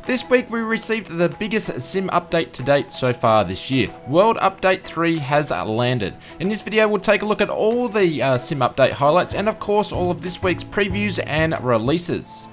This week we received the biggest sim update to date so far this year. World Update 3 has landed. In this video we'll take a look at all the sim update highlights and of course all of this week's previews and releases.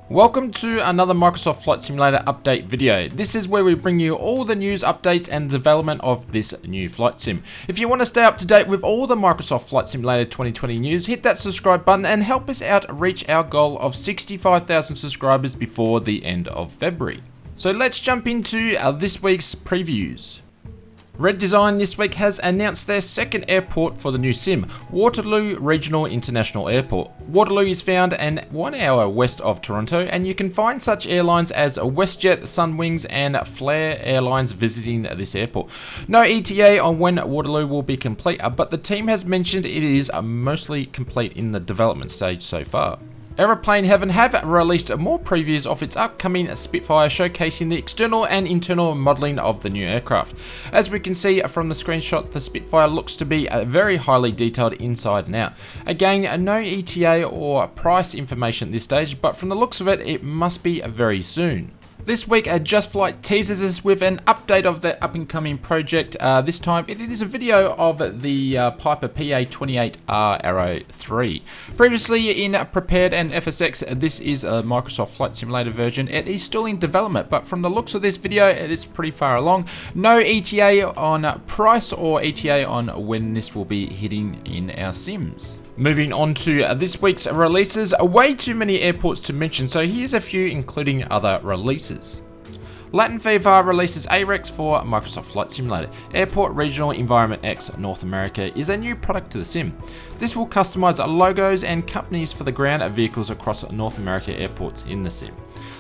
Welcome to another Microsoft Flight Simulator update video. This is where we bring you all the news, updates and development of this new flight sim. If you want to stay up to date with all the Microsoft Flight Simulator 2020 news, hit that subscribe button and help us out reach our goal of 65,000 subscribers before the end of February. So let's jump into this week's previews. Red Design this week has announced their second airport for the new sim, Waterloo Regional International Airport. Waterloo is found an 1 hour west of Toronto, and you can find such airlines as WestJet, Sunwings and Flair Airlines visiting this airport. No ETA on when Waterloo will be complete, but the team has mentioned it is mostly complete in the development stage so far. Aeroplane Heaven have released more previews of its upcoming Spitfire, showcasing the external and internal modelling of the new aircraft. As we can see from the screenshot, the Spitfire looks to be very highly detailed inside and out. Again, no ETA or price information at this stage, but from the looks of it, it must be very soon. This week, Just Flight teases us with an update of their up-and-coming project. This time, it is a video of the Piper PA-28R Arrow 3. Previously in Prepared and FSX, this is a Microsoft Flight Simulator version. It is still in development, but from the looks of this video, it is pretty far along. No ETA on price or ETA on when this will be hitting in our sims. Moving on to this week's releases, way too many airports to mention, so here's a few including other releases. Latin Viva releases AREX for Microsoft Flight Simulator. Airport Regional Environment X North America is a new product to the sim. This will customize logos and companies for the ground vehicles across North America airports in the sim.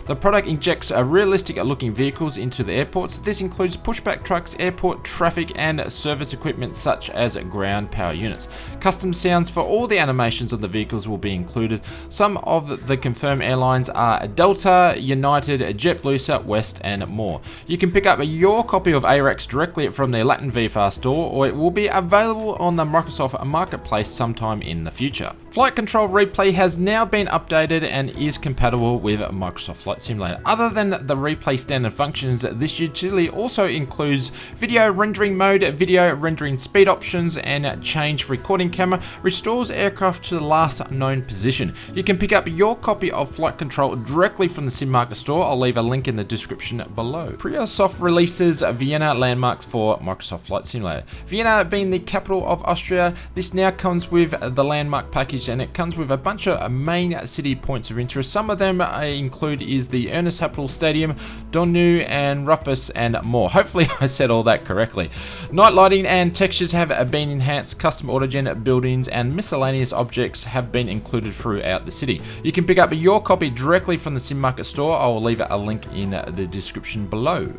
The product injects realistic looking vehicles into the airports. This includes pushback trucks, airport traffic and service equipment such as ground power units. Custom sounds for all the animations of the vehicles will be included. Some of the confirmed airlines are Delta, United, JetBlue, Southwest and more. You can pick up your copy of AREX directly from their Latin VFR store, or it will be available on the Microsoft Marketplace sometime in the future. Flight Control Replay has now been updated and is compatible with Microsoft Flight Simulator. Other than the replay standard functions, this utility also includes video rendering mode, video rendering speed options, and change recording camera, restores aircraft to the last known position. You can pick up your copy of Flight Control directly from the Sim Market store. I'll leave a link in the description below. Priasoft releases Vienna landmarks for Microsoft Flight Simulator. Vienna being the capital of Austria, this now comes with the landmark package and it comes with a bunch of main city points of interest. Some of them include the Ernest Happel Stadium, Donau and Rufus and more. Hopefully I said all that correctly. Night lighting and textures have been enhanced, custom autogen buildings and miscellaneous objects have been included throughout the city. You can pick up your copy directly from the Sim Market store. I will leave a link in the description below.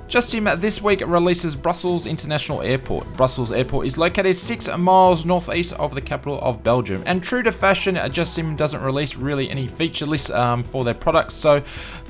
Just Sim this week releases Brussels International Airport. Brussels Airport is located 6 miles northeast of the capital of Belgium. And true to fashion, Just Sim doesn't release really any feature lists for their products, so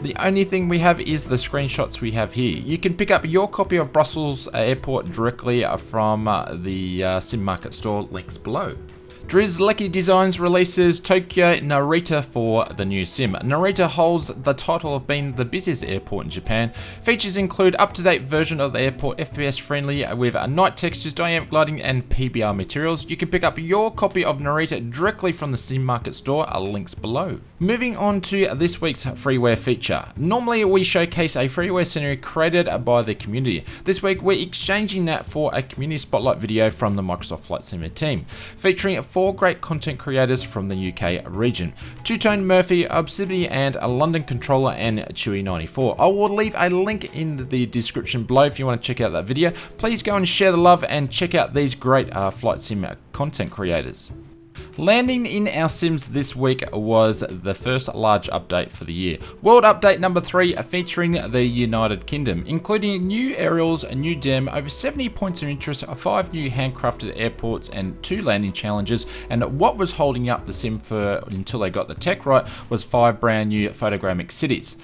the only thing we have is the screenshots we have here. You can pick up your copy of Brussels Airport directly from the Sim Market store, links below. Driz Lucky Designs releases Tokyo Narita for the new sim. Narita holds the title of being the busiest airport in Japan. Features include up-to-date version of the airport, FPS friendly with night textures, dynamic lighting and PBR materials. You can pick up your copy of Narita directly from the Sim Market store, links below. Moving on to this week's freeware feature. Normally we showcase a freeware scenario created by the community. This week we're exchanging that for a community spotlight video from the Microsoft Flight Simulator team, featuring 4 great content creators from the UK region: Two Tone Murphy, Obsidian and a London Controller and Chewy94. I will leave a link in the description below if you want to check out that video. Please go and share the love and check out these great flight sim content creators. Landing in our sims this week was the first large update for the year. World Update number 3 featuring the United Kingdom, including new aerials, a new dam, over 70 points of interest, 5 new handcrafted airports and 2 landing challenges. And what was holding up the sim for until they got the tech right was 5 brand new photogrammic cities.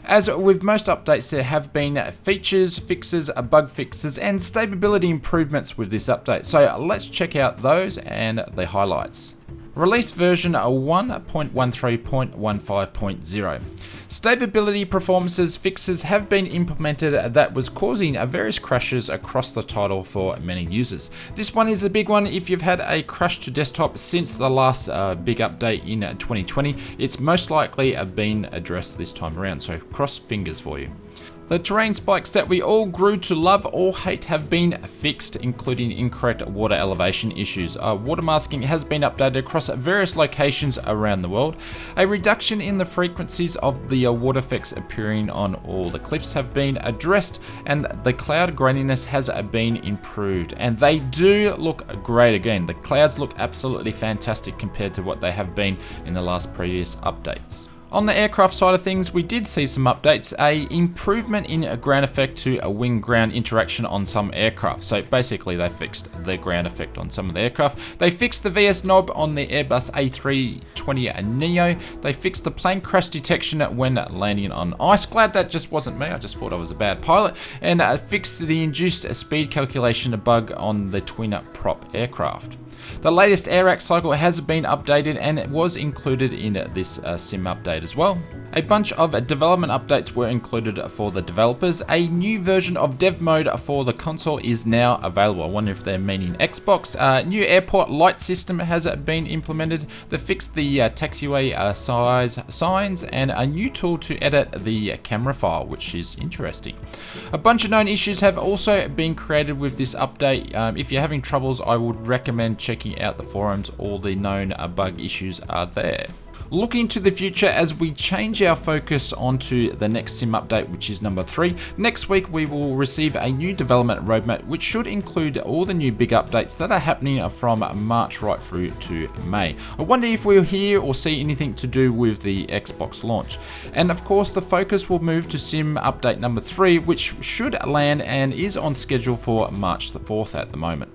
As with most updates, there have been features, fixes, bug fixes, and stability improvements with this update. So let's check out those and the highlights. Release version 1.13.15.0. Stability performances fixes have been implemented that was causing various crashes across the title for many users. This one is a big one. If you've had a crash to desktop since the last big update in 2020, it's most likely been addressed this time around, so cross fingers for you. The terrain spikes that we all grew to love or hate have been fixed, including incorrect water elevation issues. Water masking has been updated across various locations around the world. A reduction in the frequencies of the water effects appearing on all the cliffs have been addressed, and the cloud graininess has been improved. And they do look great again. The clouds look absolutely fantastic compared to what they have been in the last previous updates. On the aircraft side of things, we did see some updates, a improvement in a ground effect to a wing-ground interaction on some aircraft. So basically they fixed the ground effect on some of the aircraft. They fixed the VS knob on the Airbus A320neo. They fixed the plane crash detection when landing on ice. Glad that just wasn't me, I just thought I was a bad pilot. And fixed the induced speed calculation bug on the twin prop aircraft. The latest AirAct cycle has been updated and it was included in this sim update as well. A bunch of development updates were included for the developers. A new version of dev mode for the console is now available. I wonder if they're meaning Xbox. New airport light system has been implemented. They fixed the taxiway size signs and a new tool to edit the camera file, which is interesting. A bunch of known issues have also been created with this update. If you're having troubles, I would recommend checking out the forums. All the known bug issues are there. Looking to the future as we change our focus onto the next sim update, which is number 3. Next week we will receive a new development roadmap which should include all the new big updates that are happening from March right through to May. I wonder if we'll hear or see anything to do with the Xbox launch. And of course the focus will move to sim update number 3, which should land and is on schedule for March the 4th at the moment.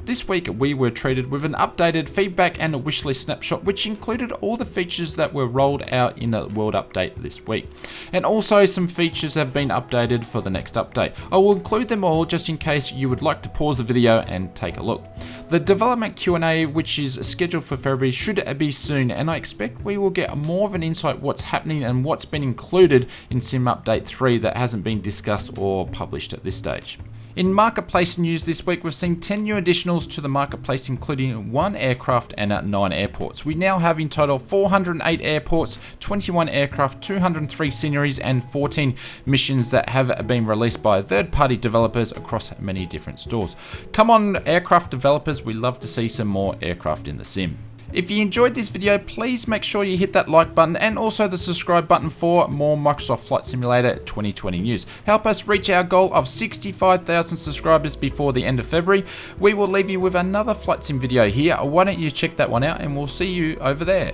This week we were treated with an updated feedback and a wishlist snapshot which included all the features that were rolled out in the world update this week. And also some features have been updated for the next update. I will include them all just in case you would like to pause the video and take a look. The development Q&A, which is scheduled for February, should be soon, and I expect we will get more of an insight what's happening and what's been included in Sim Update 3 that hasn't been discussed or published at this stage. In Marketplace news this week, we've seen 10 new additionals to the Marketplace, including 1 aircraft and 9 airports. We now have in total 408 airports, 21 aircraft, 203 sceneries, and 14 missions that have been released by third-party developers across many different stores. Come on, aircraft developers, we love to see some more aircraft in the sim. If you enjoyed this video, please make sure you hit that like button and also the subscribe button for more Microsoft Flight Simulator 2020 news. Help us reach our goal of 65,000 subscribers before the end of February. We will leave you with another Flight Sim video here. Why don't you check that one out and we'll see you over there.